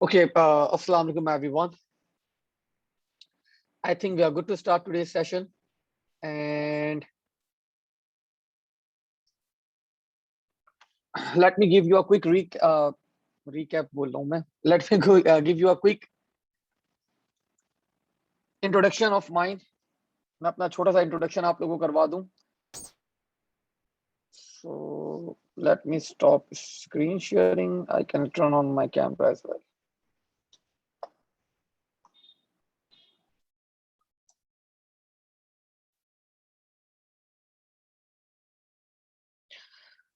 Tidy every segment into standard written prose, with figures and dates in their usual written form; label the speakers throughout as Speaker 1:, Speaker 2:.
Speaker 1: Okay, Assalamu alaikum everyone. I think we are good to start today's session. And let me give you a quick recap. बोल रहा हूँ मैं. Let me give you a quick introduction of mine. मैं अपना छोटा सा introduction आप लोगों को करवा दूँ. So let me stop screen sharing. I can turn on my camera as well.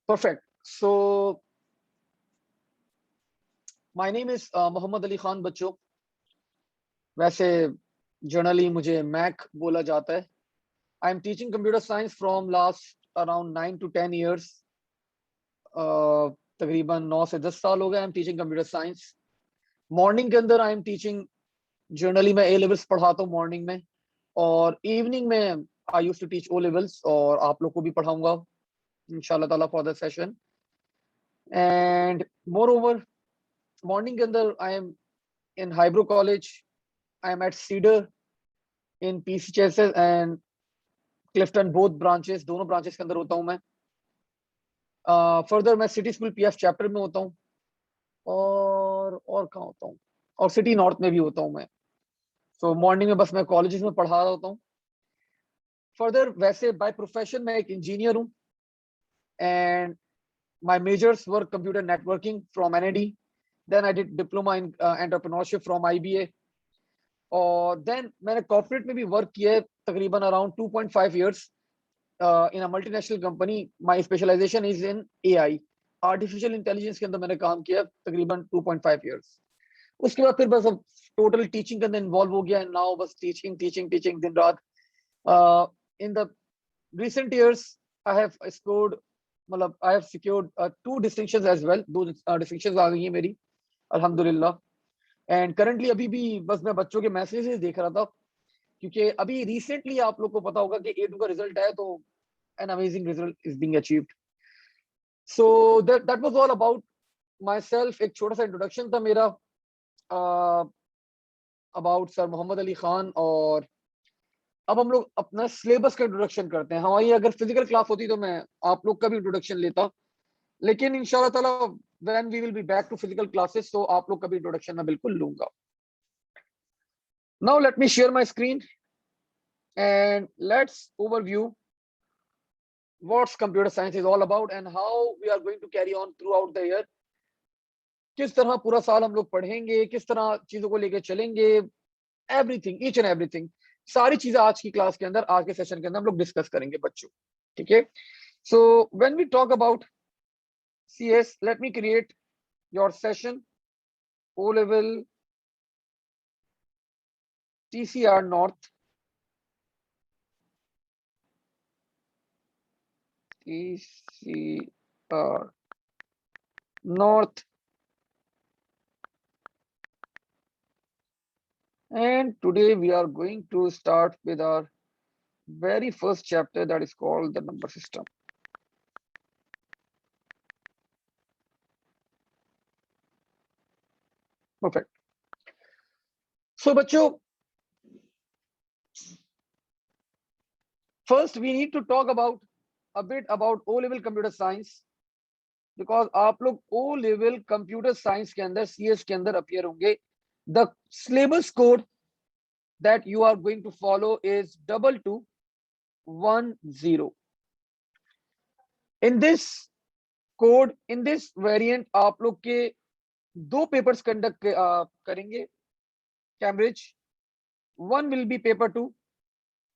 Speaker 1: Perfect. So my name is Mohammad Ali Khan बच्चों. वैसे जनरली मुझे मैक बोला जाता है. I am teaching computer science from last around 9 to 10 years. तकरीबन 9 से 10 साल हो गए. I am teaching computer science. Morning के अंदर आई एम टीचिंग. जनरली मैं ए लेवल्स पढ़ाता हूँ मॉर्निंग में, और इवनिंग में I used to teach O levels, और आप लोग को भी पढ़ाऊंगा इंशाल्लाह ताला for the session. And moreover morning के अंदर I am in Highbrow college. I am at Cedar in PCHS and Clifton, both branches, दोनों ब्रांचेस के अंदर होता हूँ मैं. फर्दर मैं सिटी स्कूल पीएफ चैप्टर में होता हूँ, और कहाँ होता हूँ, और सिटी नॉर्थ में भी होता हूँ मैं. सो मॉर्निंग में बस मैं कॉलेजेस में पढ़ा रहा होता हूँ. फर्दर वैसे बाय प्रोफेशन मैं एक इंजीनियर हूँ, and my majors were computer networking from NID. Then I did diploma in entrepreneurship from IBA, और देन मैंने कॉर्पोरेट में भी वर्क किया है तकरीबन around 2.5 years in a multinational company. My specialization is in AI, artificial intelligence के अंदर मैंने काम किया तकरीबन 2.5 इयर्स. उसके बाद फिर बस अब टोटल टीचिंग के अंदर इन्वॉल्व हो गया. नाउ बस टीचिंग टीचिंग टीचिंग दिन रात. In the recent years I have scored, मतलब I have secured 2 distinctions as well. 2 distinctions आ गई हैं मेरी अल्हम्दुलिल्लाह. एंड करंटली अभी भी बस मैं बच्चों के मैसेजेस देख रहा था, क्योंकि अभी रिसेंटली आप लोग को पता होगा कि A2 का रिजल्ट है, तो an amazing result is being achieved. So that was all about myself. एक छोटा सा इंट्रोडक्शन था मेरा अबाउट सर मोहम्मद अली खान. और अब हम लोग अपना सिलेबस का इंट्रोडक्शन करते हैं. हमारी अगर फिजिकल क्लास होती तो मैं आप लोग का भी इंट्रोडक्शन लेता, लेकिन इंशाल्लाह ताला when we will be back to physical classes, तो आप लोग का भी इंट्रोडक्शन मैं बिल्कुल लूंगा. Now let me share my screen and let's overview what's computer science is all about and how we are going to carry on throughout the year. किस तरह पूरा साल हम लोग पढ़ेंगे, किस तरह चीजों को लेके चलेंगे, एवरीथिंग, ईच एंड एवरीथिंग, सारी चीजें आज की क्लास के अंदर, आज के सेशन के अंदर हम लोग डिस्कस करेंगे बच्चों. ठीक है. So when we talk about CS, let me create your session. O level TCR north, TCR north. And today we are going to start with our very first chapter, that is called the number system. Perfect. So बच्चों, first we need to talk about a bit about O level computer science, because आप लोग O level computer science के अंदर, CS के अंदर appear होंगे. The syllabus code that you are going to follow is 2210. In this code, in this variant, आप लोग के 2 पेपर्स कंडक्ट करेंगे Cambridge. One will be paper 2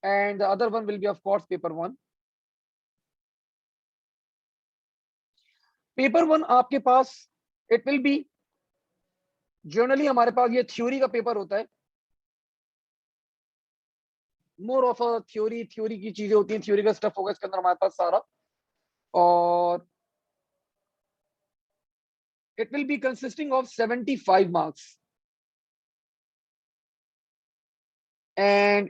Speaker 1: and the other one will be of course paper 1. Paper 1 आपके पास, it will be, generally हमारे पास ये theory का paper होता है, मोर ऑफ अ थ्योरी की चीजें होती हैं, थ्योरी का स्टफ होगा इसके अंदर हमारे पास सारा. और it will be consisting of 75 marks. And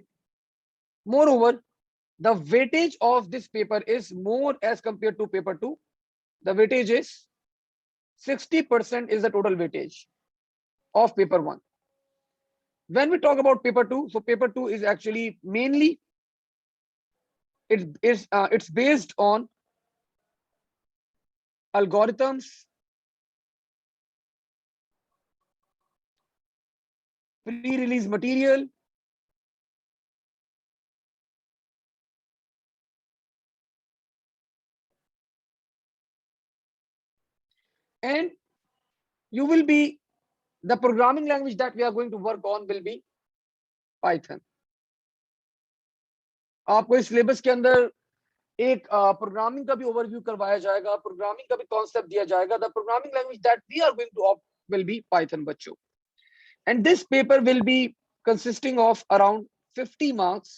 Speaker 1: moreover, the weightage of this paper is more as compared to paper 2. The weightage is 60% is the total weightage. of paper 1. When we talk about paper 2, so paper 2 is actually mainly it's based on algorithms, pre-release material, and you will be the programming language that we are going to work on will be Python. आपको इस syllabus के अंदर एक programming का भी overview करवाया जाएगा, programming का भी कॉन्सेप्ट दिया जाएगा. The programming language that we are going to opt will be Python बच्चों. And this paper will be consisting of around 50 marks,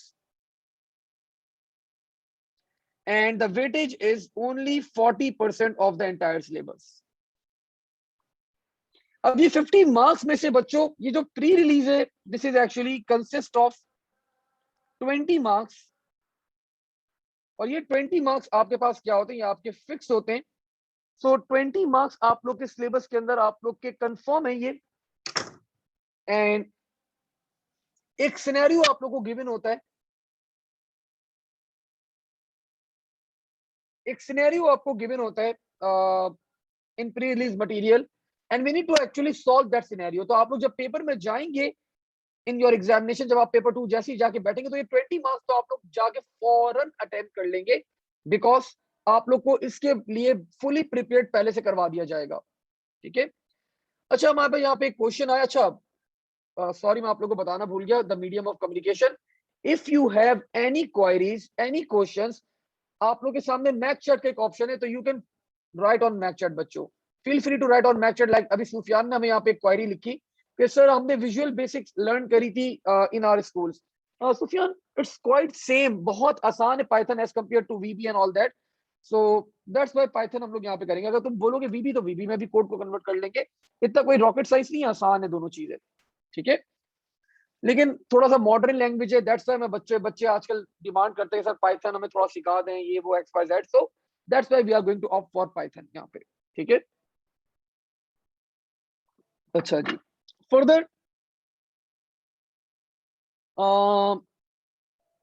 Speaker 1: and the weightage is only 40% of the entire syllabus. अब ये 50 marks में से बच्चों ये जो pre release है, this is actually consist of 20 marks, और ये 20 मार्क्स आपके पास क्या होते हैं, ये आपके फिक्स होते हैं. सो 20 मार्क्स आप लोग के सिलेबस के अंदर आप लोग के कंफर्म है ये. एंड एक सिनेरियो आप लोग को गिवन होता है, एक सिनेरियो आपको गिवन होता है in pre release material, and we need to actually solve that scenario. तो आप लोग जब पेपर में जाएंगे इन योर एग्जामिनेशन, जब आप पेपर 2 जैसे ही जाके बैठेंगे, तो ये 20 मार्क्स तो आप लोग जाके फौरन अटेम्प्ट कर लेंगे, बिकॉज आप लोग को इसके लिए फुली प्रिपेयर्ड पहले से करवा दिया जाएगा. ठीक है. अच्छा, हमारे पास यहाँ पे एक क्वेश्चन आया. अच्छा सॉरी, मैं आप लोग को बताना भूल गया, the medium of communication. If you have any queries, any questions, आप लोग के सामने मैक चैट का एक ऑप्शन है, तो you can write on Mac chat बच्चों. Feel free to write on Mac chat. Like अभी सुफियान ने हमें यहाँ पे एक क्वायरी लिखी कि सर हमने विजुअल बेसिक्स लर्न करी थी in our schools. Sufiyan, it's quite same, बहुत आसान है Python as compare to VB and all that. So that's why Python हम लोग यहाँ पे करेंगे. अगर तुम बोलोगे वीबी, तो वीबी में भी कोड को कन्वर्ट कर लेंगे. इतना कोई रॉकेट साइंस नहीं, आसान है दोनों चीजें. ठीक है. लेकिन थोड़ा सा मॉडर्न लैंग्वेज है, दैट्स व्हाई मैं बच्चे आजकल डिमांड करते हैं सर पाइथन हमें थोड़ा सिखा दें, ये वो X Y Z. So that's why we are going to opt for Python यहाँ पे. ठीक है. अच्छा जी, फर्दर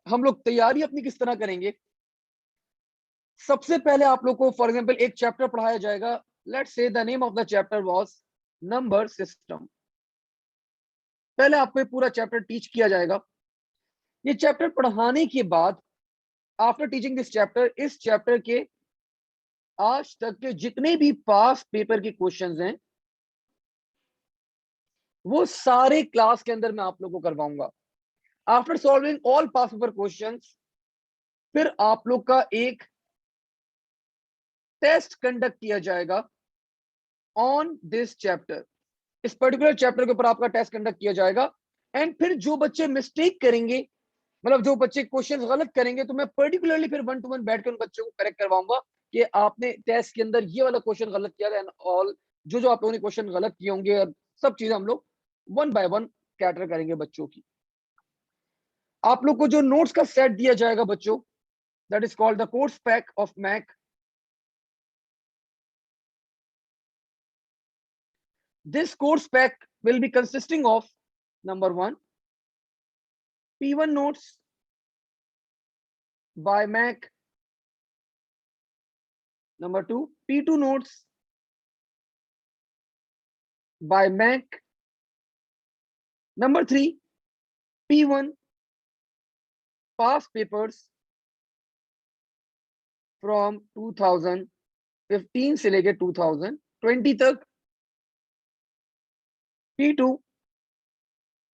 Speaker 1: हम लोग तैयारी अपनी किस तरह करेंगे. सबसे पहले आप लोग को फॉर एग्जांपल एक चैप्टर पढ़ाया जाएगा. Let's say the name of the chapter was number system. पहले आपको ये पूरा चैप्टर टीच किया जाएगा. ये चैप्टर पढ़ाने के बाद, आफ्टर टीचिंग दिस चैप्टर, इस चैप्टर के आज तक के जितने भी पास पेपर के क्वेश्चंस हैं, वो सारे क्लास के अंदर मैं आप लोगों को करवाऊंगा. After solving all pass paper questions, फिर आप लोग का एक टेस्ट कंडक्ट किया जाएगा ऑन दिस चैप्टर. इस पर्टिकुलर चैप्टर के ऊपर आपका टेस्ट कंडक्ट किया जाएगा. एंड फिर जो बच्चे मिस्टेक करेंगे, मतलब जो बच्चे क्वेश्चंस गलत करेंगे, तो मैं पर्टिकुलरली फिर 1 to 1 बैठकर उन बच्चों को करेक्ट करवाऊंगा कि आपने टेस्ट के अंदर ये वाला क्वेश्चन गलत किया एंड ऑल. जो आप लोगों ने क्वेश्चन गलत किए होंगे, और सब चीजें हम लोग 1 by 1 कैटर करेंगे बच्चों की. आप लोग को जो नोट्स का सेट दिया जाएगा बच्चों, that is called the course pack of Mac. This course pack will be consisting of number 1, P1 notes by Mac. Number 2, P2 notes by Mac. Number 3, P1 past papers from 2015 से लेके 2020 तक. P2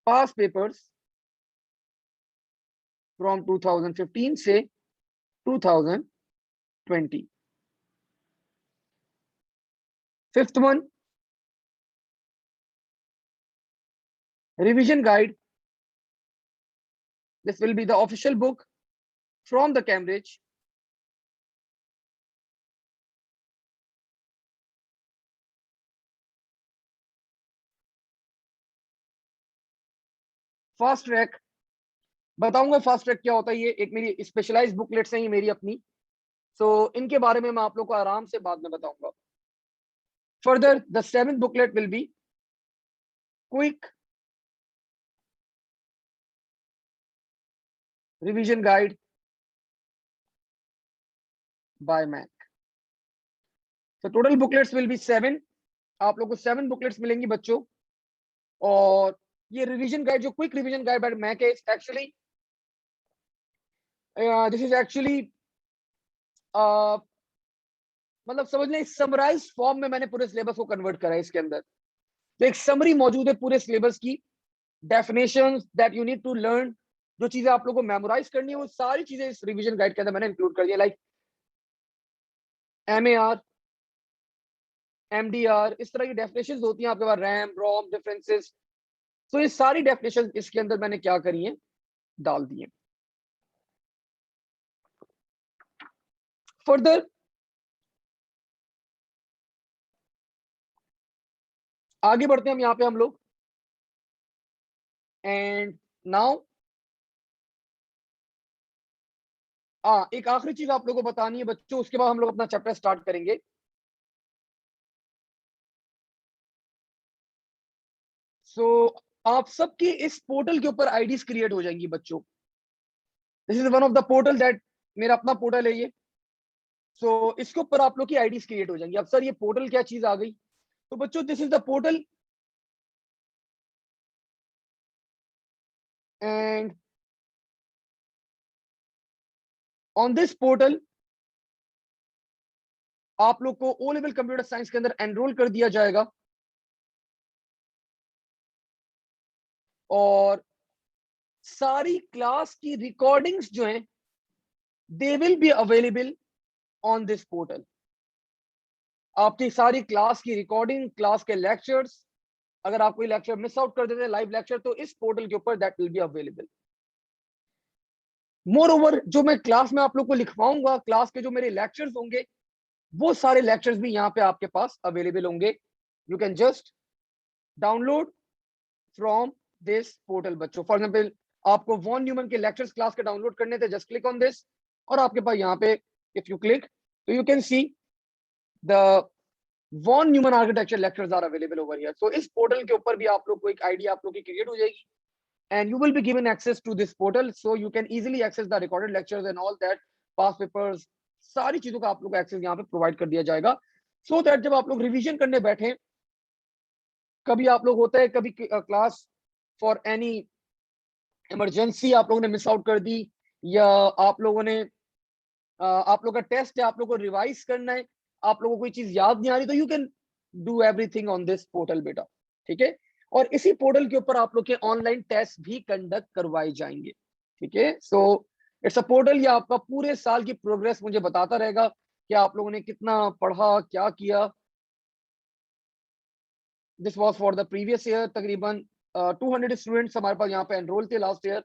Speaker 1: past papers from 2015 से 2020. Fifth one, revision guide. This will be the official book from the Cambridge. Fast track बताऊंगा. Fast track क्या होता है, ये एक मेरी स्पेशलाइज बुकलेट्स हैं, ये मेरी अपनी. सो इनके बारे में मैं आप लोग को आराम से बाद में बताऊंगा. Further the 7th booklet will be quick revision guide by Mac. तो टोटल बुकलेट्स विल बी 7। आप लोग को 7 बुकलेट्स मिलेंगी बच्चों। और ये रिवीजन गाइड जो quick revision guide by Mac है, एक्चुअली दिस इज एक्चुअली मतलब समझ लें समराइज फॉर्म में मैंने पूरे सिलेबस को कन्वर्ट करा है इसके अंदर। तो एक समरी मौजूद है पूरे सिलेबस की, definitions that you need to learn, जो चीजें आप लोगों को मेमोराइज करनी है वो सारी चीजें इस रिवीजन गाइड के अंदर मैंने इंक्लूड कर दिया। लाइक MAR, MDR, इस तरह की डेफिनेशंस होती हैं आपके पास, रैम रोम डिफरेंसेस। तो ये सारी डेफिनेशंस इसके अंदर मैंने क्या करी है, डाल दी है। फर्दर आगे बढ़ते हैं हम यहाँ पे हम लोग। एंड नाउ एक आखिरी चीज आप लोगों को बतानी है बच्चों, उसके बाद हम लोग अपना चैप्टर स्टार्ट करेंगे। सो आप सबकी इस पोर्टल के ऊपर आईडीज क्रिएट हो जाएंगी बच्चों। This is one of the portal that, मेरा अपना पोर्टल है ये। सो इसके ऊपर आप लोग की आईडीज क्रिएट हो जाएंगी। अब सर ये पोर्टल क्या चीज आ गई, तो बच्चों this is the portal. And on this portal आप लोग को ओ लेवल कंप्यूटर साइंस के अंदर एनरोल कर दिया जाएगा। और सारी क्लास की रिकॉर्डिंग्स जो हैं they will be available on this portal. आपकी सारी क्लास की रिकॉर्डिंग, क्लास के लेक्चर्स, अगर आप कोई लेक्चर मिस आउट कर देते हैं लाइव लेक्चर, तो इस पोर्टल के ऊपर that will be available. More over जो मैं क्लास में आप लोग को लिखवाऊंगा, क्लास के जो मेरे लेक्चर्स होंगे वो सारे लेक्चर्स भी यहाँ पे आपके पास अवेलेबल होंगे। You can just download from this portal बच्चों। फॉर एग्जाम्पल आपको वॉन न्यूमन के लेक्चर्स क्लास के डाउनलोड करने थे, जस्ट क्लिक ऑन दिस और आपके पास यहाँ पे इफ यू क्लिक तो you can see the von Neumann architecture lectures are available over here. So इस पोर्टल के ऊपर भी आप लोग को एक आईडी आप लोग की क्रिएट हो जाएगी and you will be given access to this portal, so you can easily access the recorded lectures and all that, past papers, सारी चीजों का आप लोग को एक्सेस यहाँ पे प्रोवाइड कर दिया जाएगा। सो दैट जब आप लोग रिवीजन करने बैठे, कभी आप लोग होता है कभी क्लास फॉर एनी इमरजेंसी आप लोगों ने मिस आउट कर दी, या आप लोगों ने आप लोग का टेस्ट है, आप लोग को रिवाइज करना है, आप लोगों को कोई चीज याद नहीं आ रही, तो you can do everything on this portal बेटा। ठीक है, और इसी पोर्टल के ऊपर आप लोग के ऑनलाइन टेस्ट भी कंडक्ट करवाए जाएंगे। ठीक है, सो इट्स अ पोर्टल, ये आपका पूरे साल की प्रोग्रेस मुझे बताता रहेगा कि आप लोगों ने कितना पढ़ा, क्या किया। This was for the previous year. तकरीबन 200 स्टूडेंट्स हमारे पास यहाँ पे एनरोल थे लास्ट ईयर।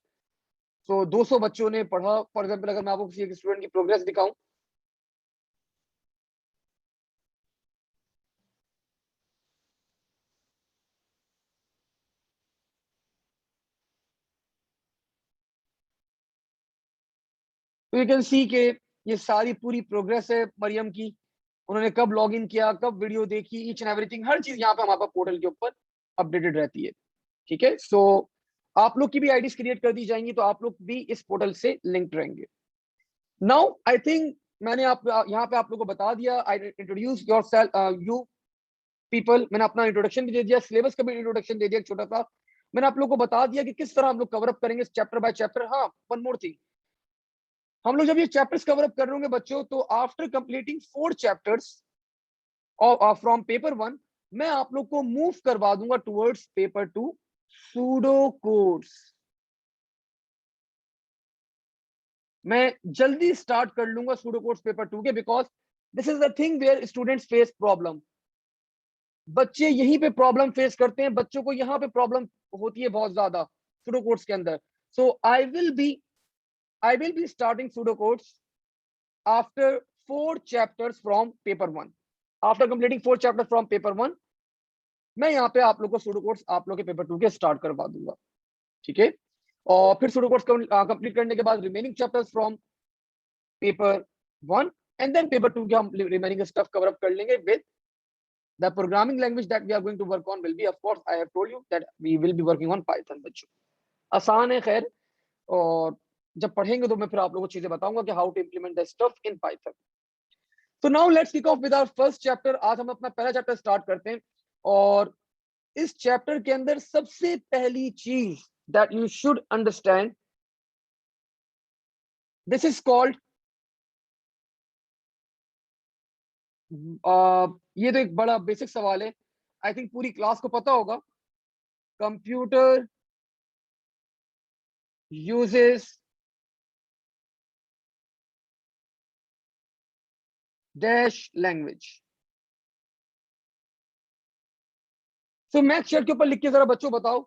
Speaker 1: सो 200 बच्चों ने पढ़ा। फॉर एग्जाम्पल अगर मैं आपको किसी एक स्टूडेंट की प्रोग्रेस दिखाऊं, तो यू कैन सी के ये सारी पूरी प्रोग्रेस है मरियम की। उन्होंने कब लॉग इन किया, कब वीडियो देखी, ईच एंड एवरीथिंग, हर चीज यहाँ पे हमारे पास पोर्टल के ऊपर अपडेटेड रहती है। ठीक है, सो आप लोग की भी आईडीज क्रिएट कर दी जाएंगी, तो आप लोग भी इस पोर्टल से लिंक्ड रहेंगे। नाउ आई थिंक मैंने आप यहाँ पे आप लोग को बता दिया। I introduce your self you people, मैंने अपना इंट्रोडक्शन भी दे दिया, सिलेबस का भी इंट्रोडक्शन दे दिया एक छोटा सा। मैंने आप लोग को बता दिया कि किस तरह हम लोग कवर अप करेंगे चैप्टर बाय चैप्टर। हाँ, वन मोर थिंग, हम लोग जब ये चैप्टर्स कवर अप कर रहे होंगे बच्चों, तो after completing 4 chapters from paper 1, मैं आप लोग को मूव करवा दूंगा टुवर्ड्स पेपर 2 सूडो कोड्स। मैं जल्दी स्टार्ट कर लूंगा सूडो कोड्स पेपर 2 के, because this is the thing where students face problem. बच्चे यहीं पे प्रॉब्लम फेस करते हैं, बच्चों को यहाँ पे प्रॉब्लम होती है बहुत ज्यादा सूडो कोड्स के अंदर। So I will be starting pseudo codes after 4 chapters from paper 1। After completing 4 chapter from paper 1, मैं यहाँ पे आप लोग को सूडो कोड्स आप लोग के पेपर 2 के स्टार्ट करवा दूंगा। ठीक है, और फिर सूडो कोड्स कंप्लीट करने के बाद remaining chapters from paper 1 and then paper 2 के हम रिमेनिंग स्टफ कवर अप कर लेंगे with The programming language that we are going to work on will be, of course, I have told you that we will be working on Python बच्चों. आसान है खैर, और जब पढ़ेंगे तो मैं फिर आप लोगों को चीजें बताऊंगा कि how to implement the stuff in Python. So now let's kick off with our first chapter. आज हम अपना पहला चैप्टर स्टार्ट करते हैं, और इस चैप्टर के अंदर सबसे पहली चीज that you should understand, this is called ये तो एक बड़ा बेसिक सवाल है, आई थिंक पूरी क्लास को पता होगा. Computer uses dash language. So मैथ शेयर के ऊपर लिख के जरा बच्चों बताओ,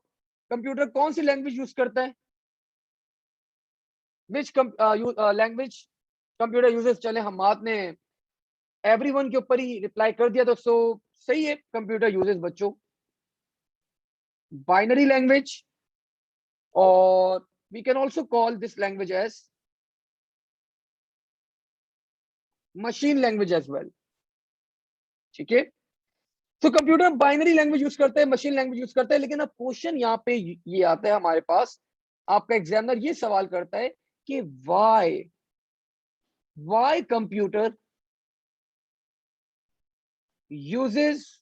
Speaker 1: कंप्यूटर कौन सी लैंग्वेज यूज करता है? Which language computer uses. चले हम बात ने एवरीवन के ऊपर ही रिप्लाई कर दिया, तो सो सही है. कंप्यूटर यूजेस बच्चों बाइनरी लैंग्वेज, और we can also call this language as machine language as well. ठीक है, तो कंप्यूटर बाइनरी लैंग्वेज यूज करते हैं, मशीन लैंग्वेज यूज करते हैं. लेकिन अब क्वेश्चन यहाँ पे ये आता है हमारे पास, आपका एग्जामिनर ये सवाल करता है कि why computer uses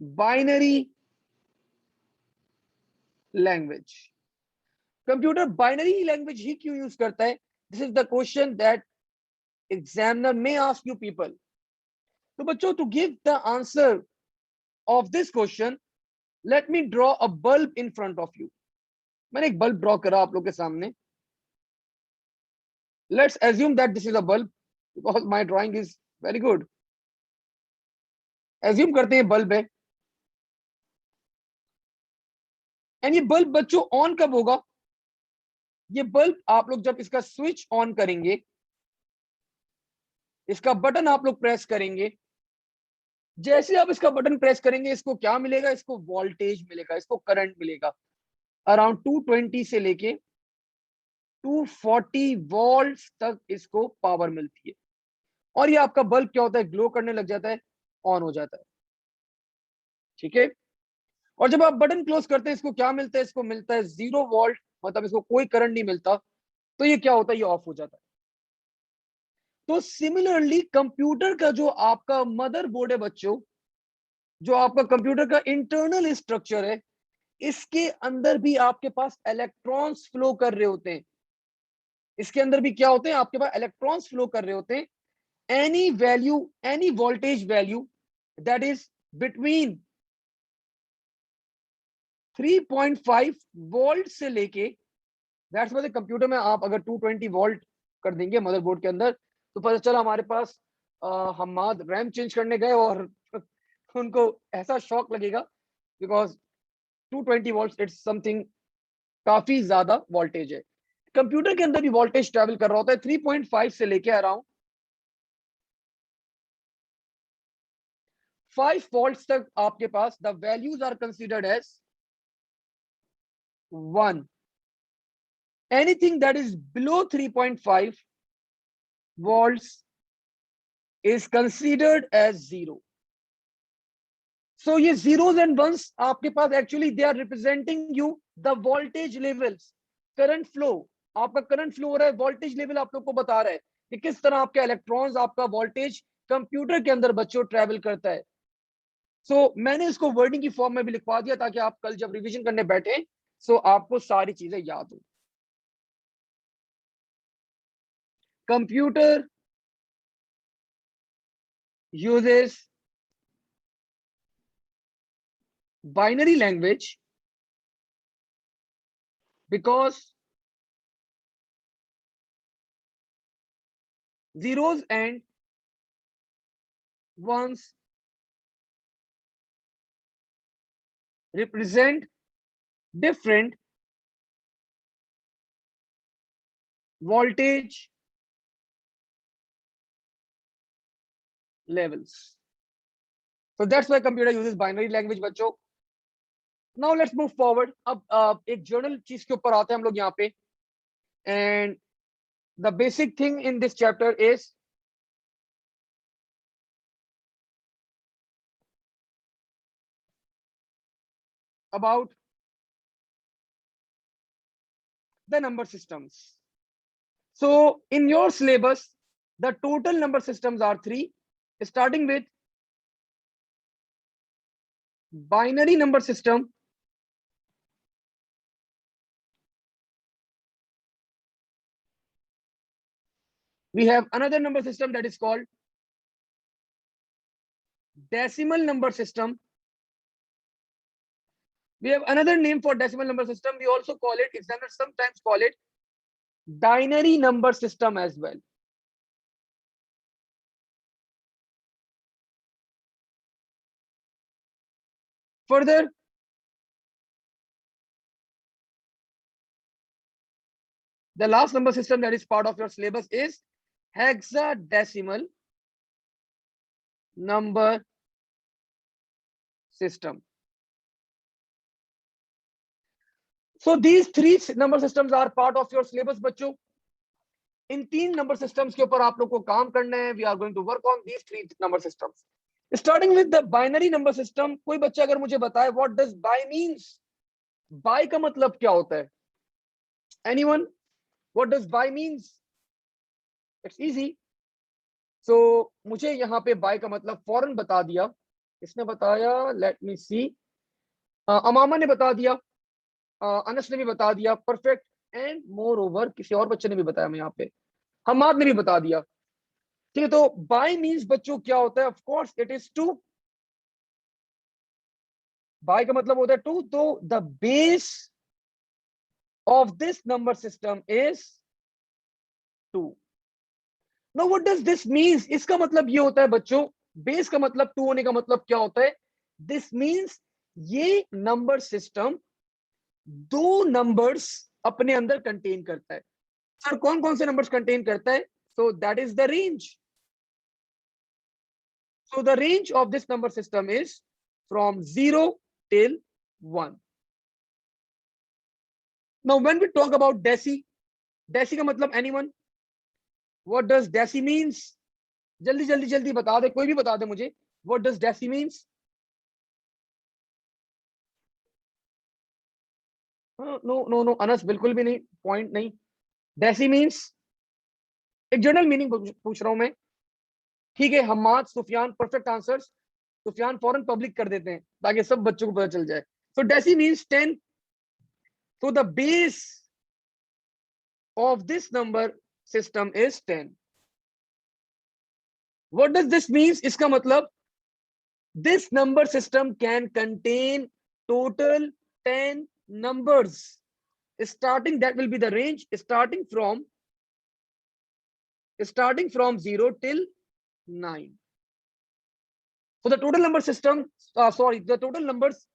Speaker 1: binary language. Computer binary language ही क्यों यूज करता है? This is the question that examiner may ask you people. तो बच्चों, to give the answer of this question, let me draw a bulb in front of you. मैंने एक bulb draw करा आप लोग के सामने. Let's assume that this is a bulb because my drawing is very good. Assume करते हैं bulb है, एंड ये बल्ब बच्चों ऑन कब होगा? ये बल्ब आप लोग जब इसका स्विच ऑन करेंगे, इसका बटन आप लोग प्रेस करेंगे, जैसे आप इसका बटन प्रेस करेंगे, इसको क्या मिलेगा? इसको वोल्टेज मिलेगा, इसको करंट मिलेगा. अराउंड 220 से लेके 240 वोल्ट्स तक इसको पावर मिलती है. और ये आपका बल्ब क्या होता है? ग्लो करने लग जाता है, ऑन हो जाता है. ठीक है, और जब आप बटन क्लोज करते हैं, इसको क्या मिलता है? इसको मिलता है 0 वोल्ट, मतलब इसको कोई करंट नहीं मिलता. तो ये क्या होता है? ये ऑफ हो जाता है. तो सिमिलरली कंप्यूटर का जो आपका मदरबोर्ड है बच्चों, जो आपका कंप्यूटर का इंटरनल स्ट्रक्चर है, इसके अंदर भी आपके पास इलेक्ट्रॉन्स फ्लो कर रहे होते हैं. इसके अंदर भी क्या होते हैं? आपके पास इलेक्ट्रॉन्स फ्लो कर रहे होते हैं. Any value, any voltage value that is between 3.5 volt से लेके, दैट्स व्हाई कंप्यूटर में आप अगर 220 वोल्ट कर देंगे मदरबोर्ड के अंदर, तो पता चला हमारे पास हम रैम चेंज करने गए और उनको ऐसा शॉक लगेगा, बिकॉज 220 वोल्ट इट्स समथिंग काफी ज्यादा वोल्टेज है. कंप्यूटर के अंदर भी वोल्टेज ट्रैवल कर रहा होता है 3.5 से लेके अराउंड 5 वोल्ट तक. आपके पास the values are considered as 1. Anything that is below 3.5 volts is considered as 0. So ये zeros and ones आपके पास actually they are representing you the voltage levels, current flow. आपका करंट फ्लो हो रहा है, voltage level आप लोग को बता रहा है कि किस तरह आपके इलेक्ट्रॉन्स, आपका वोल्टेज कंप्यूटर के अंदर बच्चों ट्रैवल करता है. सो मैंने इसको वर्डिंग की फॉर्म में भी लिखवा दिया ताकि आप कल जब रिवीजन करने बैठे सो आपको सारी चीजें याद हो. Computer uses binary language because zeros and ones represent different voltage levels. So that's why computer uses binary language बच्चों. Now let's move forward. अब एक जर्नल चीज के ऊपर आते हैं हम लोग यहाँ पे. And the basic thing in this chapter is about the number systems. So in your syllabus, the total number systems are 3, starting with binary number system, we have another number system that is called decimal number system. We have another name for decimal number system. We also call it, examiners sometimes call it binary number system as well. Further, the last number system that is part of your syllabus is hexadecimal number system. So these 3 number systems are part of your syllabus बच्चों. इन 3 number systems के ऊपर आप लोग को काम करना है. We are going to work on these 3 number systems. Starting with the binary number system. कोई बच्चा अगर मुझे बताए what does bi means? Bi का मतलब क्या होता है? Anyone? What does bi means? It's easy. So मुझे यहाँ पे bi का मतलब फौरन बता दिया. इसने बताया, let me see. अमामा ने बता दिया, अनस ने भी बता दिया, परफेक्ट. एंड मोर ओवर किसी और बच्चे ने भी बताया, मैं यहाँ पे हमाद ने भी बता दिया. ठीक है, तो बाय मींस बच्चों क्या होता है? Of course it is 2. Bi का मतलब होता है 2. तो the base of this number system is 2. Now what does this means? इसका मतलब ये होता है बच्चों, बेस का मतलब 2 होने का मतलब क्या होता है? दिस मींस ये नंबर सिस्टम 2 नंबर्स अपने अंदर कंटेन करता है. सर कौन कौन से नंबर्स कंटेन करता है? So that is the range. So the range of this number system is from 0 till 1. Now when we talk about deci, deci का मतलब anyone? What does deci means? जल्दी जल्दी जल्दी बता दे, कोई भी बता दे मुझे. What does deci means? No no no Anas, बिल्कुल भी नहीं, पॉइंट नहीं. डेसी मींस एक जनरल मीनिंग पूछ रहा हूं मैं. ठीक है, हम्माद, सुफियान, परफेक्ट आंसर्स. सुफियान फौरन पब्लिक कर देते हैं ताकि सब बच्चों को पता चल जाए. So deci means 10. So the base of this number system is 10. What does this means? इसका मतलब this number system can contain total 10 numbers starting, that will be the range starting from 0 till 9. So the total number system, the total numbers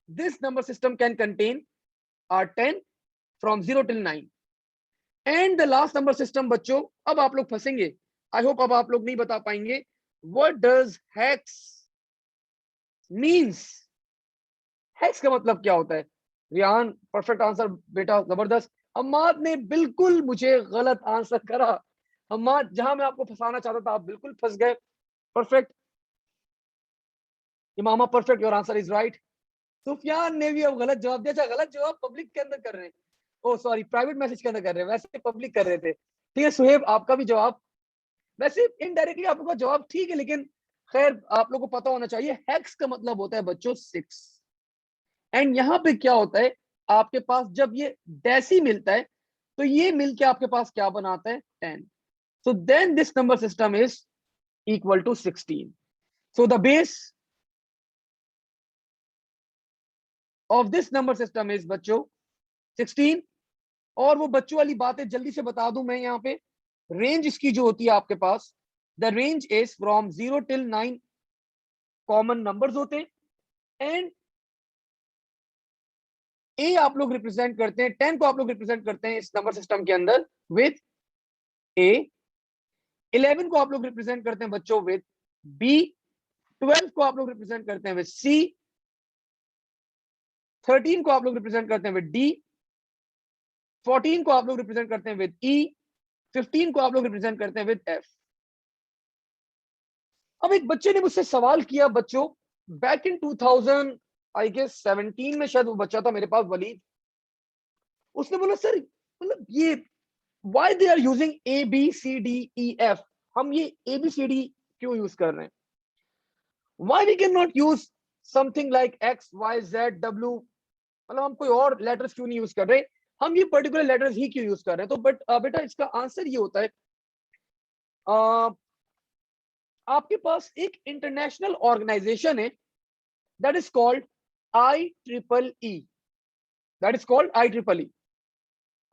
Speaker 1: this number system can contain are 10 from 0 till 9. And the last number system बच्चों, अब आप लोग फंसेंगे. I hope अब आप लोग नहीं बता पाएंगे. What does hex means? hex का मतलब क्या होता है? रियान परफेक्ट आंसर बेटा, जबरदस्त. हम्माद ने बिल्कुल मुझे गलत आंसर करा. हम्माद, जहां मैं आपको फंसाना चाहता था आप बिल्कुल फंस गए. Perfect Imama, perfect, your answer is right. Sufiyan ने भी अब गलत जवाब दिया. गलत जवाब पब्लिक के अंदर कर रहे हैं. ओ सॉरी, प्राइवेट मैसेज के अंदर कर रहे हैं, वैसे पब्लिक कर रहे थे. ठीक है सुहेब, आपका भी जवाब, वैसे इनडायरेक्टली आप लोग का जवाब ठीक है, लेकिन खैर आप लोग को पता होना चाहिए. हेक्स का मतलब होता है बच्चों 6. एंड यहाँ पे क्या होता है, आपके पास जब ये डेसी मिलता है तो ये मिलके आपके पास क्या बनाता है? 10. So then this number system is equal to 16. So the base of this number system is बच्चों 16. और वो बच्चों वाली बातें जल्दी से बता दूं मैं यहाँ पे. रेंज इसकी जो होती है आपके पास, the range is from 0 till 9 common numbers होते हैं. एंड ए आप लोग रिप्रेजेंट करते हैं, 10 को आप लोग रिप्रेजेंट करते हैं इस नंबर सिस्टम के अंदर विद ए. 11 को आप लोग रिप्रेजेंट करते हैं बच्चों विद बी. 12 को आप लोग रिप्रेजेंट करते हैं विद सी. 13 को आप लोग रिप्रेजेंट करते हैं विद डी. 14 को आप लोग रिप्रेजेंट करते हैं विद ई. 15 को आप लोग रिप्रेजेंट करते हैं विद एफ. अब एक बच्चे ने मुझसे सवाल किया बच्चों, बैक इन 2000 आई गेस 17 में शायद वो बच्चा था मेरे पास, वलीद। उसने बोला सर मतलब ये why they are using A B C D E F, हम ये ए बी सी डी क्यों यूज कर रहे हैं, why we can not use something like X Y Z W, मतलब हम कोई और लेटर्स क्यों नहीं यूज कर रहे, हम ये पर्टिकुलर लेटर्स ही क्यों यूज कर रहे हैं। तो बट बेटा इसका आंसर ये होता है, आपके पास एक इंटरनेशनल ऑर्गेनाइजेशन है that is called I triple E, that is called I triple ई।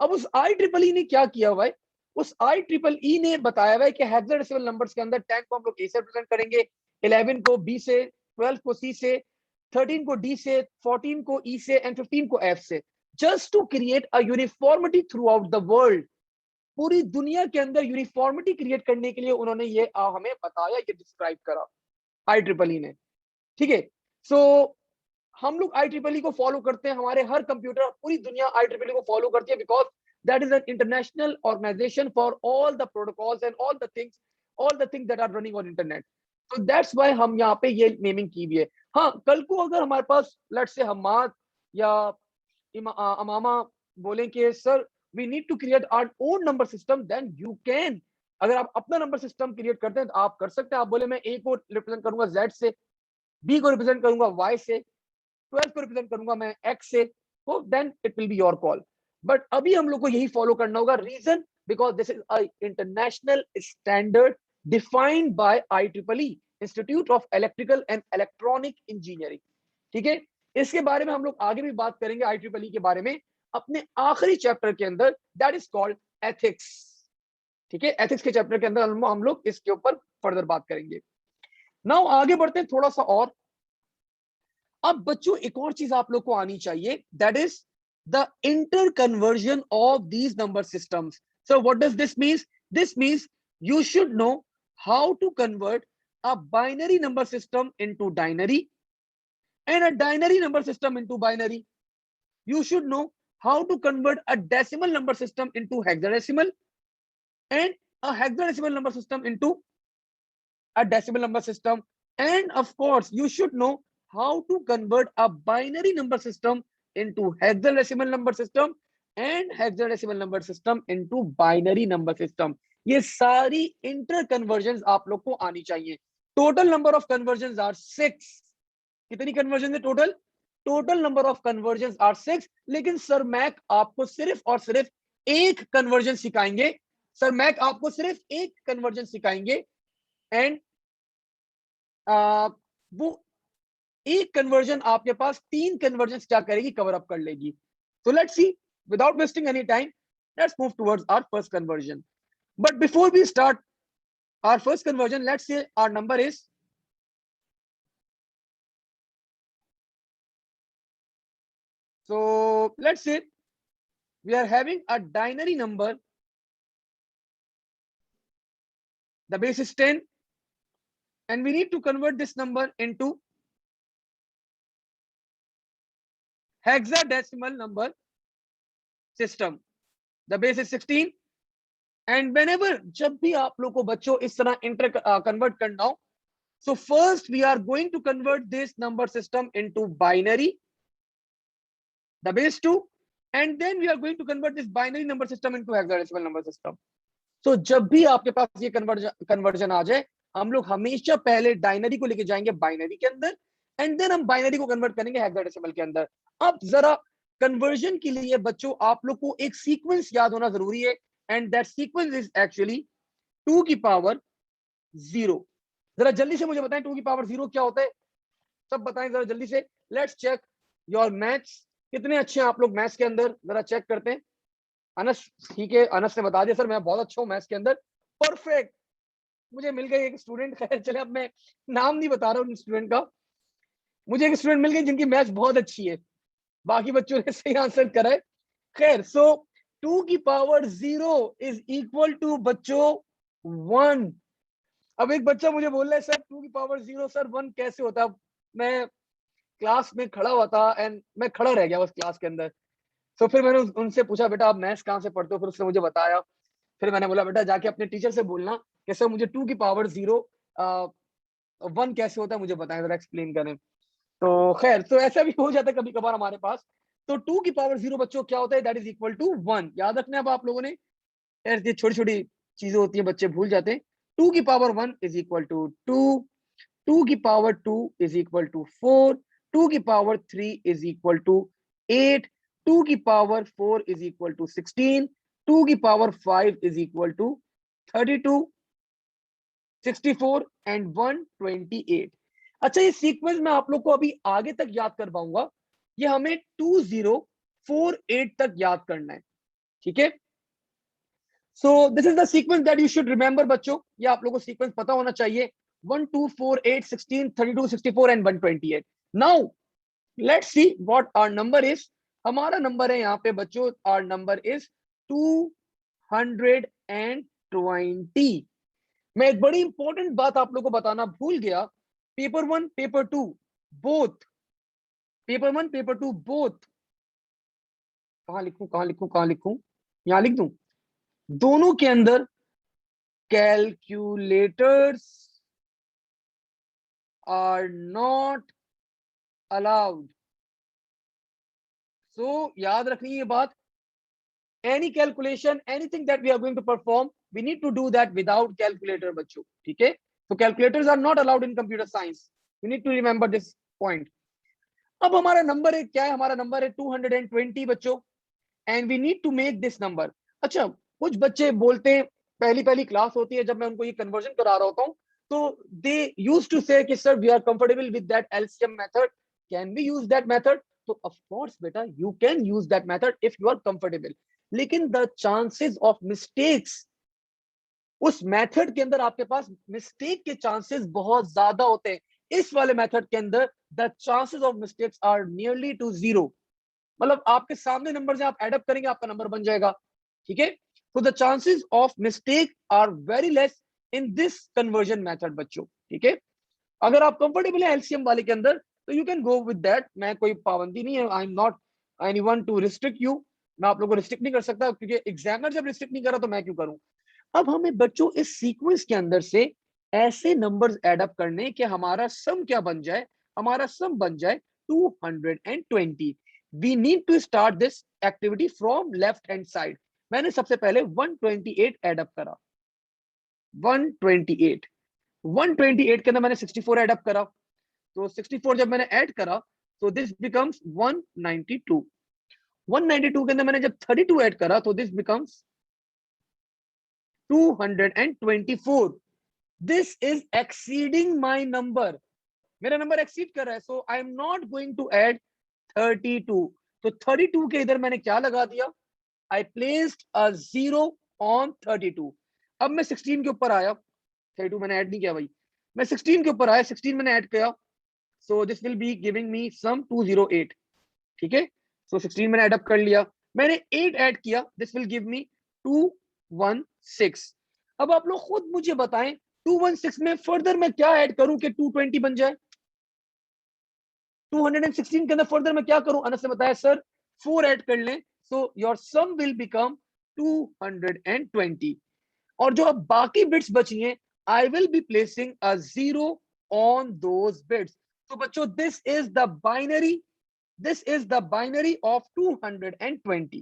Speaker 1: अब उस आई ट्रिपल ई ने क्या किया हुआ है, उस आई ट्रिपल ई ने बताया हुआ है कि हेक्साडेसिमल नंबर्स के अंदर 10 को हम लोग ए से रिप्रेजेंट करेंगे, 11 को बी से, 12 को सी से, 13 को डी से, 14 को ई से एंड 15 को एफ से, just to create a uniformity throughout the world. पूरी दुनिया के अंदर यूनिफॉर्मिटी क्रिएट करने के लिए उन्होंने ये हमें बताया, ये डिस्क्राइब करा आई ट्रिपल ई ने। ठीक है, सो हम लोग आई ट्रिपल ई को फॉलो करते हैं, हमारे हर कंप्यूटर, पूरी दुनिया आई ट्रिपल ई को फॉलो करती है, because that is an international organisation for all the protocols and all the things that are running on internet. तो दैट्स व्हाई हम यहाँ पे ये नेमिंग की भी है। हाँ, कल को अगर हमारे पास लेट्स से हमाद या अमामा बोले कि sir we need to create our own number system, then you can. अगर आप अपना नंबर सिस्टम क्रिएट करते हैं तो आप कर सकते हैं। आप बोले मैं ए को रिप्रेजेंट करूंगा जेड से, बी को रिप्रेजेंट करूंगा वाई से, 12 को रिप्रेजेंट करूंगा मैं एक्स से, तो then it will be your call. But अभी हम लोग को यही फॉलो करना होगा, reason because this is a international standard defined by I triple E, institute of electrical and electronic engineering. ठीक है, इसके बारे में हम लोग आगे भी बात करेंगे आई ट्रिपल ई के बारे में अपने आखिरी चैप्टर के अंदर, दैट इज कॉल्ड एथिक्स। ठीक है, एथिक्स के चैप्टर के अंदर हम लोग इसके ऊपर फर्दर बात करेंगे। नाउ आगे बढ़ते हैं थोड़ा सा और। अब बच्चों एक और चीज आप लोग को आनी चाहिए, that is the inter conversion of these number systems. So what does this means? This means you should know how to convert a binary number system into dinary and a binary number system into binary. You should know how to convert a decimal number system into hexadecimal and a hexadecimal number system into a decimal number system. And of course, you should know how to convert a binary number system into hexadecimal number system and hexadecimal number system into binary number system. ये सारी inter conversion आप लोग को आनी चाहिए। Total number of conversion are 6। कितनी conversion है total? Total number of conversion are 6। लेकिन सर मैक आपको सिर्फ और सिर्फ एक कन्वर्जन सिखाएंगे। सर मैक आपको सिर्फ एक कन्वर्जन सिखाएंगे एंड वो एक कन्वर्जन आपके पास 3 कन्वर्जन क्या करेगी, कवर अप कर लेगी। तो let's see, without wasting any time, let's move towards our first conversion. But before we start our first conversion, let's say our number is, so let's say we are having a binary number, the base is 10 and we need to convert this number into hexadecimal number system, the base is 16 and whenever जब भी आप लोग को बच्चों इस तरह inter convert करना हो, so first we are going to convert this number system into binary, the base 2, and then we are going to convert this binary number system into hexadecimal number system. So जब भी आपके पास ये conversion आ जाए, हम लोग हमेशा पहले डायनरी को लेके जाएंगे बाइनरी के अंदर एंड देन हम बाइनरी को कन्वर्ट करेंगे हेक्साडेसिमल के अंदर। अब जरा कन्वर्जन के लिए बच्चों आप लोग को एक सीक्वेंस याद होना जरूरी है and that sequence is actually 2 की पावर 0। जरा जल्दी से मुझे बताएं 2 की पावर 0 क्या होता है, सब बताएं जरा जल्दी से। लेट्स चेक योर मैथ्स, कितने अच्छे हैं आप लोग मैथ्स के अंदर, जरा चेक करते हैं। अनस, ठीक है, अनस ने बता दिया सर मैं बहुत अच्छा हूँ मैथ्स के अंदर, परफेक्ट। मुझे मिल गई एक स्टूडेंट, खैर चले अब मैं नाम नहीं बता रहा हूँ स्टूडेंट का, मुझे एक स्टूडेंट मिल गई जिनकी मैथ्स बहुत अच्छी है, बाकी बच्चों ने सही आंसर करा है। खैर, सो 2 की पावर 0 इज इक्वल टू बच्चों 1। अब एक बच्चा मुझे बोल रहा है सर 2 की पावर 0 सर 1 कैसे होता है? मैं क्लास में खड़ा हुआ था एंड मैं खड़ा रह गया बस क्लास के अंदर। तो फिर मैंने उनसे पूछा बेटा आप मैथ्स कहाँ से पढ़ते हो, फिर उसने मुझे बताया। फिर मैंने बोला बेटा जाके अपने टीचर से बोलना कि सर मुझे 2 की पावर 0 1 कैसे होता है मुझे बताएं, जरा एक्सप्लेन करें। तो खैर, तो ऐसा भी हो जाता है कभी कभार हमारे पास। तो 2 की पावर 0 बच्चों क्या होता है, दैट इज इक्वल टू 1। याद रखना अब आप लोगों ने, यार ये छोटी छोटी चीजें होती हैं, बच्चे भूल जाते हैं। 2 की पावर 1 इज इक्वल टू 2, 2 की पावर 2 इज इक्वल टू 4, 2 की पावर 3 इज इक्वल टू 8, 2 की पावर 4 इज इक्वल टू 16, 2 की power 5 is equal to 32, 64 and 128। अच्छा, ये सीक्वेंस मैं आप लोग को अभी आगे तक याद कर पाऊंगा, ये हमें 2048 तक याद करना है, ठीक है। So this is the sequence that you should remember बच्चों, ये आप लोगों को सीक्वेंस पता होना चाहिए। 1 2 4 8 16 32 64 and 128। Now let's see what our number is. हमारा नंबर है यहाँ पे बच्चों, आवर नंबर इज 220। मैं एक बड़ी इंपॉर्टेंट बात आप लोगों को बताना भूल गया। Paper 1 paper 2 both, paper 1 paper 2 both, कहां लिखूं कहां लिखूं कहां लिखूं, यहां लिख दूं, दोनों के अंदर कैलकुलेटर्स आर नॉट अलाउड। सो याद रखनी ये बात, any calculation, anything that we are going to perform, we need to do that without calculator बच्चों, ठीक है। so calculators are not allowed in computer science, you need to remember this point। अब हमारा नंबर है क्या है, हमारा नंबर है 220 बच्चों, and we need to make this number. अच्छा, कुछ बच्चे बोलते हैं, पहली पहली क्लास होती है जब मैं उनको ये कन्वर्जन करा रहा होता हूँ, तो दे यूज टू से कि sir we are comfortable with that LCM method, can we use that method. तो ऑफ कोर्स बेटा, you can use that method if you are comfortable, लेकिन द चांसेस ऑफ मिस्टेक्स, उस method के अंदर आपके पास mistake के chances बहुत ज्यादा होते हैं। इस वाले मेथड के अंदर the chances of mistakes are nearly to zero, मतलब आपके सामने नंबर से आप एडअप करेंगे आपका नंबर बन जाएगा, ठीक है। तो the chances of mistake are very less in this conversion method बच्चों, ठीक है। अगर आप कंफर्टेबल है एलसीएम वाले के अंदर, तो you can go with that, मैं कोई पाबंदी नहीं है, I am not anyone to restrict you, मैं आप लोगों को रिस्ट्रिक्ट नहीं कर सकता, क्योंकि एग्जामिनर जब रिस्ट्रिक्ट नहीं कर रहा तो मैं क्यों करूं। अब हमें बच्चों इस सीक्वेंस के अंदर से ऐसे नंबर्स एडअप करने कि हमारा सम क्या बन जाए, हमारा सम बन जाए 220। We need to start this activity from left hand side. मैंने सबसे पहले 128 एडअप करा, 128, 128 के अंदर मैंने 64 एडअप करा, तो 64 जब मैंने ऐड करा तो दिस बिकम्स 192, 192 के अंदर मैंने जब 32 ऐड करा तो this becomes 224। This is exceeding my number, मेरा नंबर एक्सीड कर रहा है, so I am not going to add 32। तो 32 के इधर मैंने क्या लगा दिया, I placed a zero on 32। अब मैं 16 के ऊपर आया, 32 मैंने ऐड नहीं किया भाई, मैं 16 के ऊपर आया, 16 मैंने ऐड किया, so this will be giving me sum 208, ठीक है। सो 16 मैंने ऐड अप कर लिया, मैंने 8 ऐड किया, दिस विल गिव मी 216। अब आप लोग खुद मुझे बताएं 216 में फर्दर मैं क्या ऐड करूं कि 220 बन जाए। 216 के अंदर फर्दर मैं क्या करूं, अनस ने बताया सर 4 ऐड कर लें, so your sum will become 220। और जो अब बाकी बिट्स बची हैं, I will be placing a zero on those bits. तो बच्चों this is the binary, this is the binary of 220,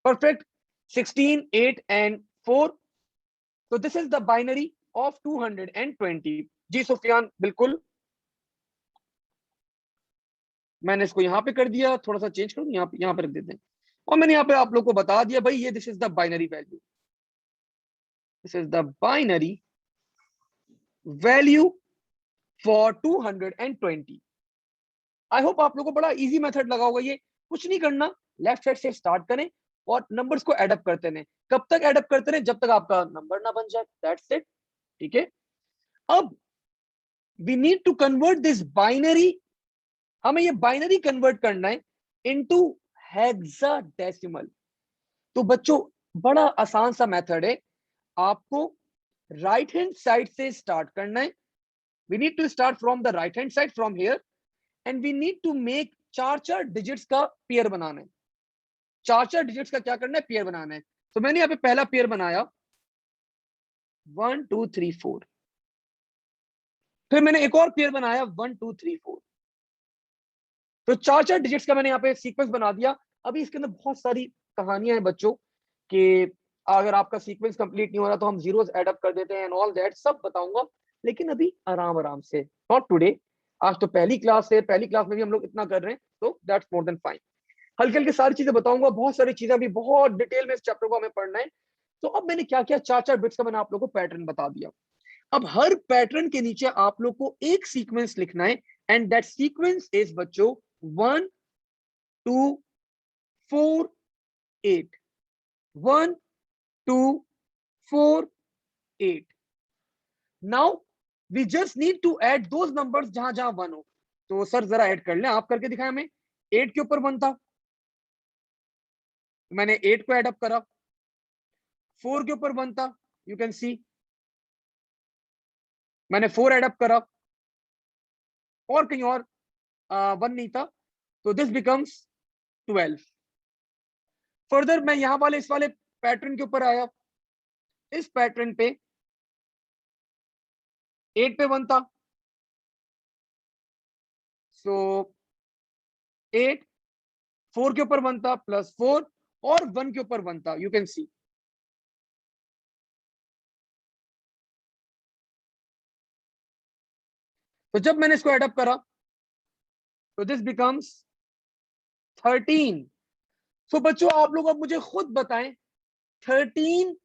Speaker 1: perfect, 16 8 and 4, so this is the binary of 220। जी सुफियान बिल्कुल, मैंने इसको यहां पे कर दिया, थोड़ा सा चेंज करूं, यहां पे रख देते हैं, और मैंने यहां पे आप लोग को बता दिया भाई ये this is the binary value, this is the binary value for 220। I hope आप लोगों को बड़ा इजी मेथड लगा होगा ये, कुछ नहीं करना, लेफ्ट साइड से स्टार्ट करें और नंबर्स को एडअप करते रहें। कब तक एडअप करते रहें, जब तक आपका नंबर ना बन जाए, दैट्स इट, ठीक है। अब we need to convert this binary, हमें ये बाइनरी कन्वर्ट करना है इनटू हेक्साडेसिमल। तो बच्चों बड़ा आसान सा मेथड है, आपको राइट हैंड साइड से स्टार्ट करना है, we need to start from the right hand side from here, and we need to make चार चार डिजिट्स का पेयर बनाना है, चार चार डिजिट्स का क्या करना है, पेयर बनाना है। तो मैंने यहाँ पे पहला पेयर बनाया 1 2 3 4, फिर मैंने एक और पेयर बनाया 1 2 3 4। तो 4 डिजिट्स का मैंने यहाँ पे सीक्वेंस बना दिया। अभी इसके अंदर बहुत सारी कहानियां हैं बच्चों कि अगर आपका सीक्वेंस कंप्लीट नहीं हो रहा तो हम जीरोस ऐड अप कर देते हैं एंड ऑल दैट, सब बताऊंगा। लेकिन अभी आराम आराम से, नॉट टुडे। आज तो पहली क्लास है, पहली क्लास में भी हम लोग इतना कर रहे हैं, तो दैट्स मोर देन फाइन। हल्के हल्के सारी चीजें बताऊंगा, बहुत सारी चीजें अभी बहुत डिटेल में इस चैप्टर को हमें पढ़ना है। तो अब मैंने क्या किया, 4 बिट्स का मैंने आप लोगों को पैटर्न बता दिया। अब हर पैटर्न के नीचे आप लोग को एक सीक्वेंस लिखना है एंड दैट सीक्वेंस इज बच्चों 1 2 4 8। 1 2 4 8। Now we just need to add those numbers जहां जहां 1 हो। तो सर जरा ऐड कर लें, आप करके दिखाएं हमें। 8 के ऊपर 1 था, मैंने 8 को ऐड अप करा। 4 के ऊपर 1 था, यू कैन सी, मैंने 4 ऐड अप करा। और कहीं और 1 नहीं था, तो दिस बिकम्स 12। फर्दर मैं यहां वाले इस वाले पैटर्न के ऊपर आया। इस पैटर्न पे 8 पे 1 था, सो 8। 4 के ऊपर 1 था, +4, और 1 के ऊपर 1 था, यू कैन सी। तो जब मैंने इसको ऐड अप करा तो दिस बिकम्स 13। सो बच्चों आप लोग अब मुझे खुद बताएं, 13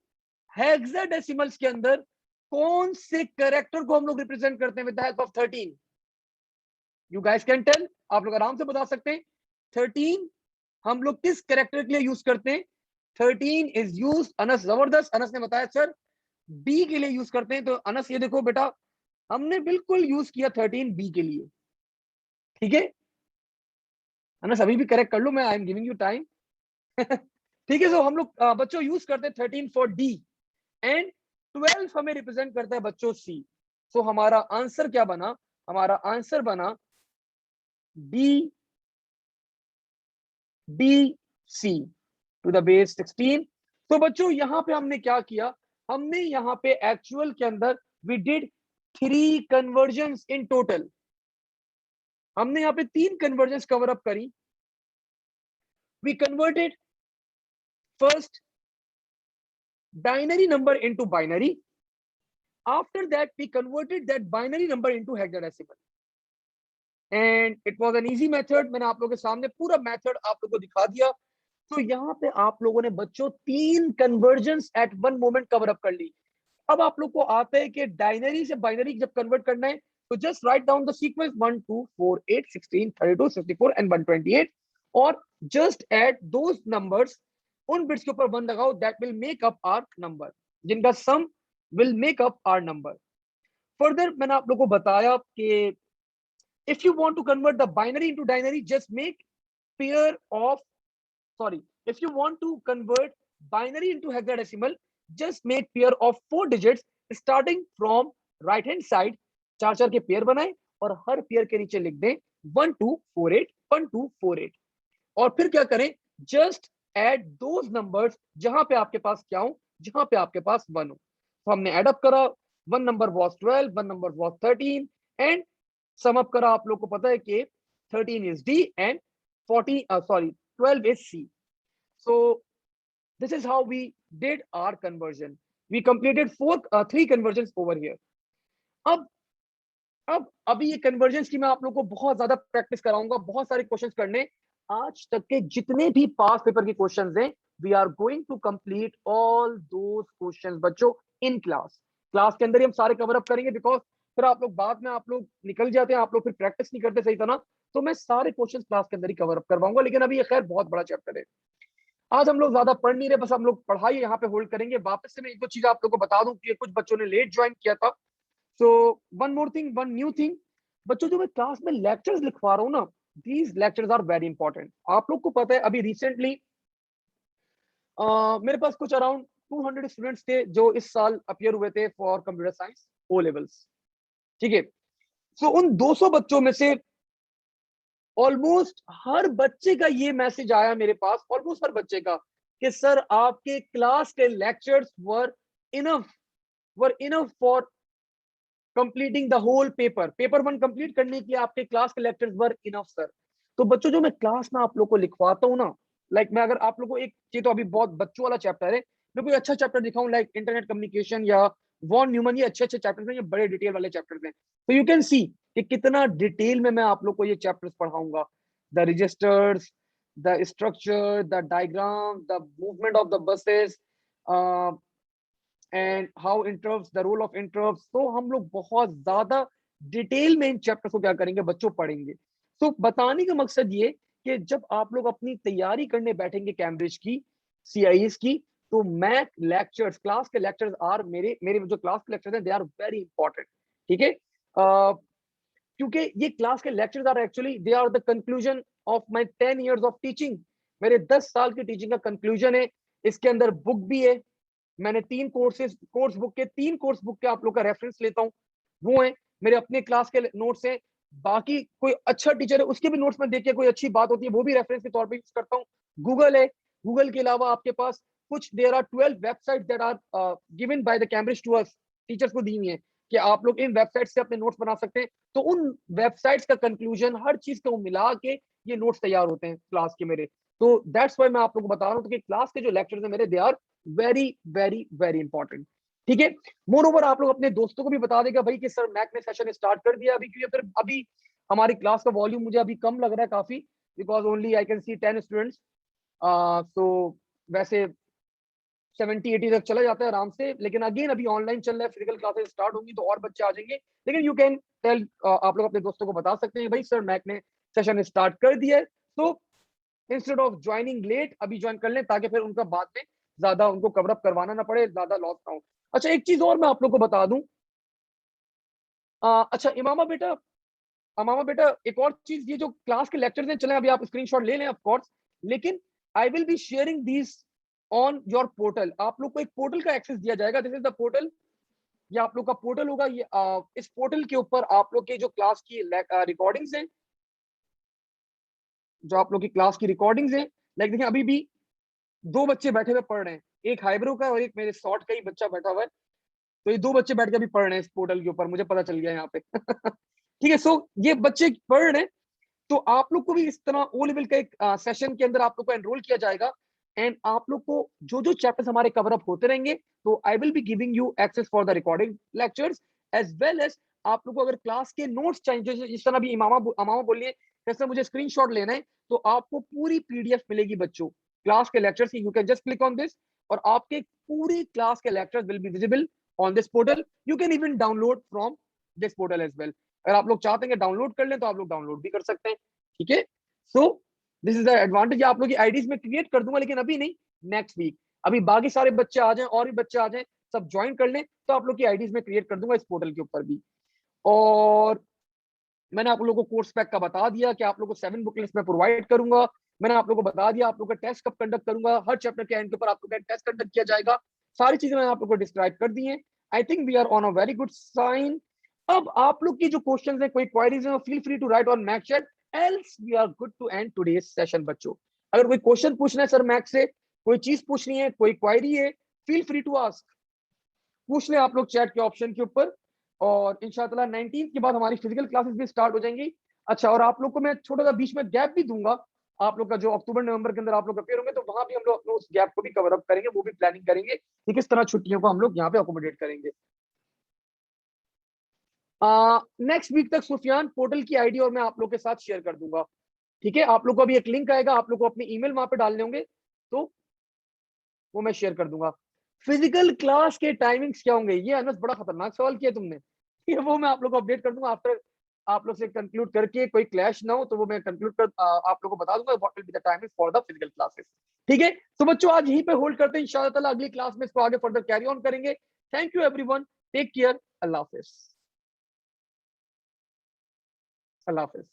Speaker 1: हेक्साडेसिमल्स के अंदर कौन से कैरेक्टर को हम लोग रिप्रेजेंट करते हैं with the help of 13? You guys can tell, आप लोग आराम से बता सकते हैं। 13 हम लोग किस कैरेक्टर के लिए यूज करते हैं? 13 इज यूज, अनस जबरदस्त, अनस ने बताया सर बी के लिए यूज करते हैं। तो अनस ये देखो बेटा, हमने बिल्कुल यूज किया 13 बी के लिए, ठीक है। अनस अभी भी करेक्ट कर लो, मैं I am giving you time. ठीक है, सो हम लोग बच्चों यूज करते हैं 13 फॉर डी एंड 12 हमें रिप्रेजेंट करता है बच्चों सी। सो हमारा आंसर क्या बना? हमारा आंसर बना B, B C to the base 16। तो बच्चों यहां पे हमने क्या किया, हमने यहाँ पे एक्चुअल के अंदर we did 3 conversions in total. हमने यहाँ पे 3 कन्वर्जन्स कवर अप करी। We converted first binary number into binary. After that we converted that binary number into hexadecimal and it was an easy method. मैंने आप लोगों के सामने पूरा मेथड आप लोगों को दिखा दिया। तो यहाँ पे आप लोगों ने बच्चों 3 conversions at one moment cover up कर ली। अब आप लोग को आता है कि डायनरी से बाइनरी जब कन्वर्ट करना है तो just write down the sequence 1 2 4 8 16 32 64 and 128 और जस्ट ऐड दोज नंबर्स। उन बिट्स के ऊपर 1 लगाओ, that will make up our number, जिनका sum will make up our number. Further मैंने आप लोगों को बताया कि if you want to convert the binary into binary, just make pair of, sorry, if you want to convert binary into hexadecimal, just make pair of 4 digits starting from right hand side। 4 के pair बनाए और हर pair के नीचे लिख दें 1248 1248 और फिर क्या करें, जस्ट ऐड दोज नंबर्स जहां पे आपके पास क्या हो, जहां पे आपके पास 1 हो। तो हमने ऐड अप करा, 1 number was 12, 1 number was 13 and sum up करा। आप लोग को पता है कि 13 is D and 12 is C. So this is how we did our conversion. We completed 3 conversions over here. अब अभी ये कन्वर्जन्स की मैं आप लोग को बहुत ज्यादा प्रैक्टिस कराऊंगा, बहुत सारे क्वेश्चंस करने। आज तक के जितने भी पास पेपर के क्वेश्चंस हैं, we are going to complete all those questions बच्चों इन क्लास। क्लास के अंदर ही हम सारे कवर अप करेंगे, बिकॉज फिर आप लोग बाद में आप लोग निकल जाते हैं, आप लोग फिर प्रैक्टिस नहीं करते सही तरह। तो मैं सारे क्वेश्चन क्लास के अंदर ही कवर अप करवाऊंगा। लेकिन अभी ये खैर बहुत बड़ा चैप्टर है, आज हम लोग ज्यादा पढ़ नहीं रहे, बस हम लोग पढ़ाई यहाँ पे होल्ड करेंगे। वापस से मैं एक दो चीज आप लोग को बता दूं कि कुछ बच्चों ने लेट ज्वाइन किया था। So one more thing, one new thing, बच्चों जो मैं क्लास में लेक्चर्स लिखवा रहा हूँ ना, these lectures are very important. आप लोग को पता है अभी रिसेंटली मेरे पास कुछ अराउंड 200 स्टूडेंट्स थे जो इस साल अपियर हुए थे for computer science O levels, ठीक है। सो उन 200 बच्चों में से ऑलमोस्ट हर बच्चे का ये मैसेज आया मेरे पास, ऑलमोस्ट हर बच्चे का, कि सर आपके क्लास के lectures were enough for completing the whole paper, paper 1 complete करने के आपके क्लास के लेक्चर्स वर इनफ सर। तो बच्चों जो मैं क्लास में आप लोग को लिखवाता हूँ ना, लाइक मैं अगर आप लोग को एक चीज, तो अभी बहुत बच्चों वाला चैप्टर है, मैं कोई अच्छा चैप्टर दिखाऊं लाइक इंटरनेट कम्युनिकेशन या वॉन न्यूमन, ये अच्छे अच्छे चैप्टर्स हैं, ये बड़े डिटेल वाले चैप्टर्स हैं। तो यू कैन सी कि कितना डिटेल में मैं आप लोग को ये चैप्टर्स पढ़ाऊंगा, the registers, the structure, the diagram, the movement of the buses, and how interrupts, the role of interrupts. तो हम लोग बहुत ज्यादा डिटेल में इन चैप्टर्स को क्या करेंगे, बच्चों पढ़ेंगे। तो बताने का मकसद ये कि जब आप लोग अपनी तैयारी करने बैठेंगे कैम्ब्रिज की, CIS की, तो मैथ लेक्चर्स, क्लास के लेक्चर्स आर, मेरे मेरे जो क्लास के लेक्चर्स हैं, दे आर वेरी इंपॉर्टेंट। ठीक है, क्योंकि ये क्लास के lectures are actually they are the conclusion of my 10 years of teaching. मेरे 10 साल की टीचिंग का कंक्लूजन है। इसके अंदर बुक भी है, मैंने 3 कोर्स बुक के 3 कोर्स बुक के आप लोग का रेफरेंस लेता हूँ, वो है मेरे अपने क्लास के नोट्स हैं। बाकी कोई अच्छा टीचर है उसके भी नोट्स में देख के कोई अच्छी बात होती है वो भी रेफरेंस के तौर पे यूज करता हूँ। गूगल है, गूगल के अलावा आपके पास कुछ there are 12 website that are given by the Cambridge to us, teachers को दी हुई है कि आप लोग इन वेबसाइट से अपने नोट्स बना सकते हैं। तो उन वेबसाइट्स का कंक्लूजन, हर चीज को मिला के ये नोट्स तैयार होते हैं क्लास के मेरे। तो दैट्स वाई मैं आप लोग को बता रहा हूँ कि क्लास के जो लेक्चर्स है मेरे, they are very very very important. ठीक है, मोर ओवर आप लोग अपने दोस्तों को भी बता देगा भाई कि सर मैक ने सेशन स्टार्ट कर दिया अभी, क्योंकि फिर अभी हमारी क्लास का वॉल्यूम मुझे अभी कम लग रहा है काफी, because only I can see 10 students. तो वैसे 70-80 तक चला जाता है आराम से, लेकिन अगेन अभी ऑनलाइन चल रहा है, फिजिकल क्लासेस स्टार्ट होंगी तो और बच्चे आ जाएंगे। लेकिन यू कैन टेल, आप लोग अपने दोस्तों को बता सकते हैं भाई सर मैक ने सेशन स्टार्ट कर दिया है, तो इंस्टेड ऑफ ज्वाइनिंग लेट अभी ज्वाइन कर लें, ताकि फिर उनका बाद में ज्यादा उनको कवर अप करवाना ना पड़े, ज्यादा लॉस ना हो। अच्छा, एक चीज और मैं आप लोग को बता दूं, अच्छा इमामा बेटा एक और चीज, ये जो क्लास के लेक्चर्स हैं चले अभी आप स्क्रीनशॉट ले लें ऑफ कोर्स, लेकिन आई will be sharing this on your portal. आप लोग को एक पोर्टल का एक्सेस दिया जाएगा, दिस इज द पोर्टल, ये आप लोग का पोर्टल होगा। ये इस पोर्टल के ऊपर आप लोग के जो क्लास की रिकॉर्डिंग्स हैं, जो आप लोग की क्लास की रिकॉर्डिंग्स हैं, लाइक देखिए अभी भी 2 बच्चे बैठे हुए पढ़ रहे हैं, एक हाइब्रो का और एक मेरे शॉर्ट का ही बच्चा बैठा हुआ है। तो ये 2 बच्चे बैठ के अभी पढ़ रहे हैं इस पोर्टल के ऊपर, मुझे पता चल गया यहाँ पे ठीक है, सो ये बच्चे पढ़ रहे हैं। तो आप लोग को भी इस तरह ओ लेवल का एक सेशन के अंदर आप लोग को एनरोल किया जाएगा, एंड आप लोग को जो जो चैप्टर्स हमारे कवर अप होते रहेंगे, तो I will be giving you access for the recording lectures, as well as आप लोग को अगर क्लास के नोट्स चाहिए, जिस तरह भी इमामा बोलिए, जैसे मुझे स्क्रीनशॉट लेना है, तो आपको पूरी PDF मिलेगी बच्चों क्लास के लेक्चर्स की। You can just click on this, और आपके पूरी क्लास के lectures will be visible on this portal. You can even download from this portal as well. अगर आप लोग चाहते हैं डाउनलोड कर लें तो आप लोग डाउनलोड भी कर सकते हैं। ठीक है, so this is the advantage. आप लोग की आईडीज में क्रिएट कर दूंगा, लेकिन अभी नहीं, नेक्स्ट वीक। अभी बाकी सारे बच्चे आ जाएं और भी बच्चे आ जाएं, सब ज्वाइन कर लें, तो आप लोग की आईडीज में क्रिएट कर दूंगा इस पोर्टल के ऊपर भी। और मैंने आप लोगों को कोर्स पैक का बता दिया कि आप लोगों को 7 बुकलेट्स में प्रोवाइड करूंगा। मैंने आप लोगों को बता दिया आप लोगों का टेस्ट कब कंडक्ट करूंगा, हर चैप्टर के एंड के ऊपर आप लोगों का टेस्ट कंडक्ट किया जाएगा। सारी चीजें मैंने आप लोगों को डिस्क्राइब कर दी हैं। I think we are on a very good sign. अब आप लोग की जो क्वेश्चंस है, कोई क्वेरीज है, feel free to write on Mac chat, else we are good to end today's session. बच्चों अगर कोई क्वेश्चन पूछना है सर मैक से, कोई चीज पूछनी है, कोई क्वेरी है, फील फ्री टू आस्क, पूछ लें आप लोग चैट के ऑप्शन के ऊपर। और इंशाल्लाह 19 के बाद हमारी फिजिकल क्लासेस भी स्टार्ट हो जाएंगी। अच्छा, और आप लोग को मैं छोटा सा बीच में गैप भी दूंगा, आप लोग का जो अक्टूबर नवंबर के अंदर आप लोग अपेयर होंगे, तो वहां भी हम लोग अपने उस गैप को भी कवर अप करेंगे, वो भी प्लानिंग करेंगे कि किस तरह छुट्टियों को हम लोग यहाँ पे अकोमोडेट करेंगे। नेक्स्ट वीक तक सुफियान पोर्टल की आईडी और मैं आप लोग के साथ शेयर कर दूंगा। ठीक है, आप लोग को अभी एक लिंक आएगा, आप लोग को अपने ईमेल वहां पे डालने होंगे, तो वो मैं शेयर कर दूंगा। फिजिकल क्लास के टाइमिंग्स क्या होंगे, ये अनस बड़ा खतरनाक सवाल किया तुमने ये वो मैं आप लोग को अपडेट कर दूंगा आफ्टर आप लोग से कंक्लूड करके, कोई क्लैश ना हो तो वो मैं कंक्लूड कर आप लोग को बता दूंगा what will be the timing for the physical classes. ठीक है, तो बच्चों आज यहीं पे होल्ड करते हैं, इंशाल्लाह ताला अगली क्लास में इसको आगे फर्दर कैरी ऑन करेंगे। Thank you everyone, take care, अल्लाह हाफिज। अल्लाह हाफिज।